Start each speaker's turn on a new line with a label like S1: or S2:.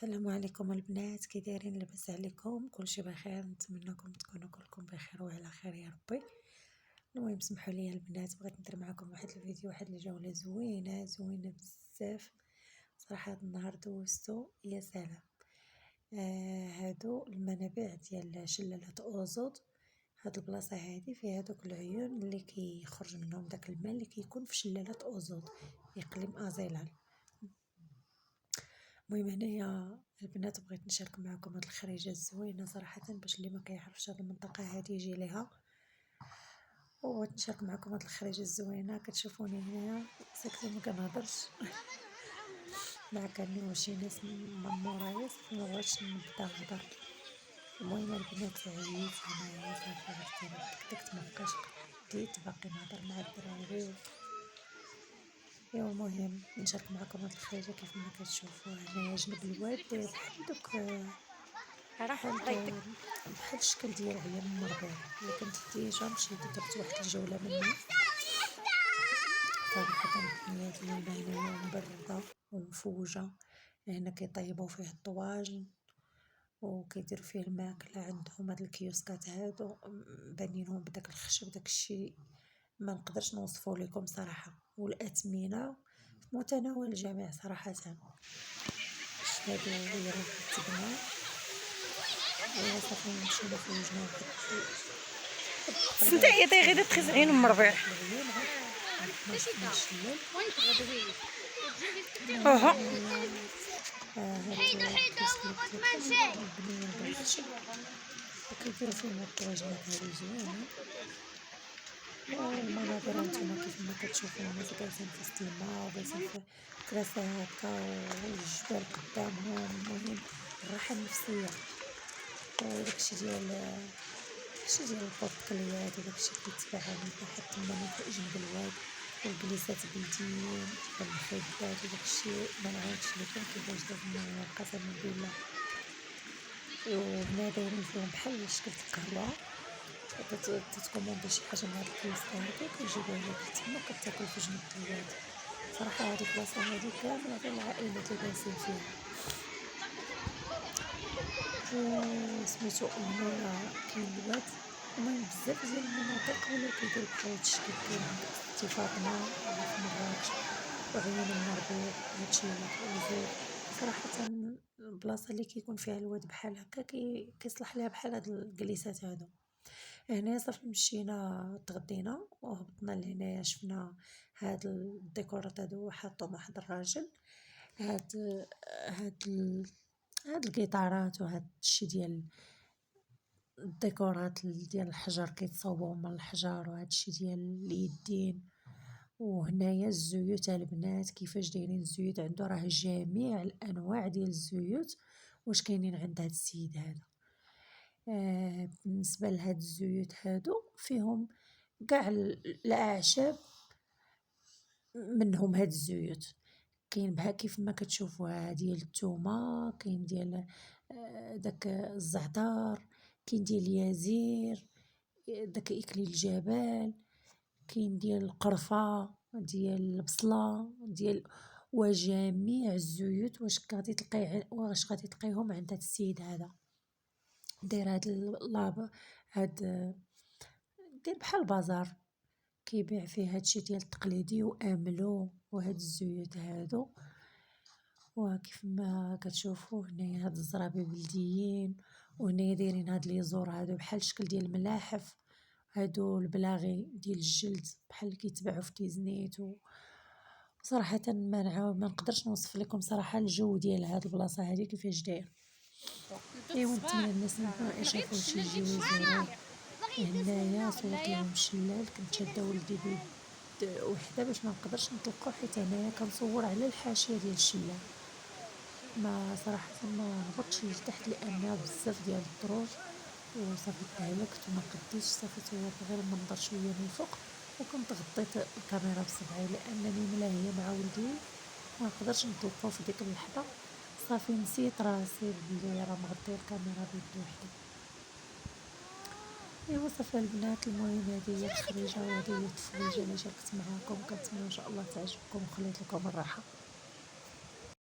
S1: السلام عليكم البنات، كي دايرين؟ لاباس عليكم؟ كلشي بخير؟ نتمنىكم تكونوا كلكم بخير وعلى خير يا ربي. المهم سمحوا لي البنات، بغيت ندير معكم واحد الفيديو، واحد الجوله زوينه بزاف صراحه. هاد النهار دوزتو يا سلام. هادو المنابع ديال شلالة اوزود. هاد البلاصه هادي فيها هادوك العيون اللي كيخرج منهم داك الماء اللي كيكون في شلالة اوزود في اقليم ازيلال. المهم هنايا البنات بغيت نشارك معكم هاد الخريجه الزوينه صراحه، باش اللي ما كيعرفش هاد المنطقه هادي يجي ليها. وبغيت نشارك معكم هاد الخريجه الزوينه. كتشوفوني هنايا ساكته ما كنهضرش مع كانوا شي ناس من مورايا، صافي ما بغيتش نبدا نهضر. المهم البنات عييت هنايا صافي، عرفتي دكدكت مابقاش قديت باقي نهضر مع الدراري. ايوا المهم نشارك معكم هاد الخريجه. كيف ما كتشوفوا هنايا جنب الواد داير بحال دوك بحال الشكل ديال عيون المربيع اللي كنت ديجا مشيت درت واحد الجوله منه. صراحه الدنيا زوينه هنايا مبرده ومفوجه. هنا كيطيبوا فيه الطواجن وكيديروا فيه الماكله. عندهم هاد الكيوسكات هادو بانينهم بداك الخشب داك الشيء ما نقدرش نوصفه لكم صراحه. والاثمنه في متناول الجميع صراحه. هادو هي التبنه وصافي مشينا فوجنا واحد
S2: سنتا يا غير تخز عين مربع.
S1: ما شفنا الشلال.
S2: اها
S1: هاد الكيوسك مبنيين بالخشب وكيديروا فيهم الطواجنات هادو زوينين. والمناظر هانتوما كيف ما كتشوفوا الناس جالسين في وسط الماء وجالسين في كراسي هكا والجبال قدامهم. المهم الراحه النفسيه وداكشي ديال البورتقليات وداكشي كيتباع هنايا حتى تما فوق جنب الواد. والجليسات بيدين والمخدات وداكشي ما نعاودش لكم كيفاش دازنا قسما بالله. وهنا دايرين فيهم بحال شكل القهوه، تتكوموندي شي حاجه من هاد الكيوسك هادو كيجيبوها لك تما كتاكل في جنب الواد. صراحه هاد البلاصه هادي كامله غير العائلات اللي جالسين فيها. سميتو هنايا كاين الواد. المهم بزاف ديال المناطق ولاو كيديروا بحال هاد الشكل. كاين عندك ستي فاطمه في مراكش وعيون المربيع هادشي اللي كيوزو. صراحه البلاصه اللي كيكون فيها الواد بحال هكا كيصلح ليها بحال هاد الجليسات هادو. هنا صافي مشينا تغدينا وهبطنا لهنايا شفنا هاد الديكورات هادو حاطهم واحد الراجل. هاد هاد هاد القيطارات وهاد الشي ديال الديكورات ديال الحجر كيتصاوبوا من الحجر وهاد الشي ديال اليدين. وهنايا الزيوت البنات كيفاش دايرين الزيوت عنده راه جميع الانواع ديال الزيوت واش كاينين عند هاد السيد هذا. بالنسبه لهاد الزيوت هادو فيهم كاع الاعشاب منهم. هاد الزيوت كاين بها كيف ما كتشوفوها ديال الثومه، كاين ديال داك الزعتر، كاين ديال اليازير، داك اكليل الجبل، كاين ديال القرفه، ديال البصله، ديال وجميع الزيوت واش غادي تلقيهم عند هاد السيد هذا. داير هاد اللاب هاد داير بحال بازار كيبيع فيه هادشي ديال التقليدي واملو وهاد الزيوت هادو. وكيف ما كتشوفوا هنايا هاد الزرابي بلديين. وهنايا دايرين هاد لي زور هادو بحال الشكل ديال الملاحف. هادو البلاغي ديال الجلد بحال اللي كيتباعوا في تيزنيت. صراحه ما نقدرش نوصف لكم صراحه الجو ديال هاد البلاصه هادي كيفاش داير. ايوا نتمنى الناس اللي يشوفوا شي يجيو يزوروه. هنايا صورت لهم الشلال، كنت شاده ولدي بيد وحده باش ما نقدرش نطلقو حيت هنايا كنصور على الحاشيه ديال الشلال. ما صراحه ما هبطتش لتحت لان بزاف ديال الدروج وصافي تهلكت وما قديتش. صافي صورت غير المنظر شويه من الفوق وكنت غطيت الكاميرا بصبعي لانني ملاهيه مع ولدي ما نقدرش نطلقو في ديك اللحظه. صافي نسيت راسي بلي راه مغطيه الكاميرا بيد وحده. ايوا صافي البنات، المهم هذه هي الخريجه وهذه هي التفويجه اللي شاركت معاكم. كنتمنى ان شاء الله تعجبكم وخليت لكم الراحه.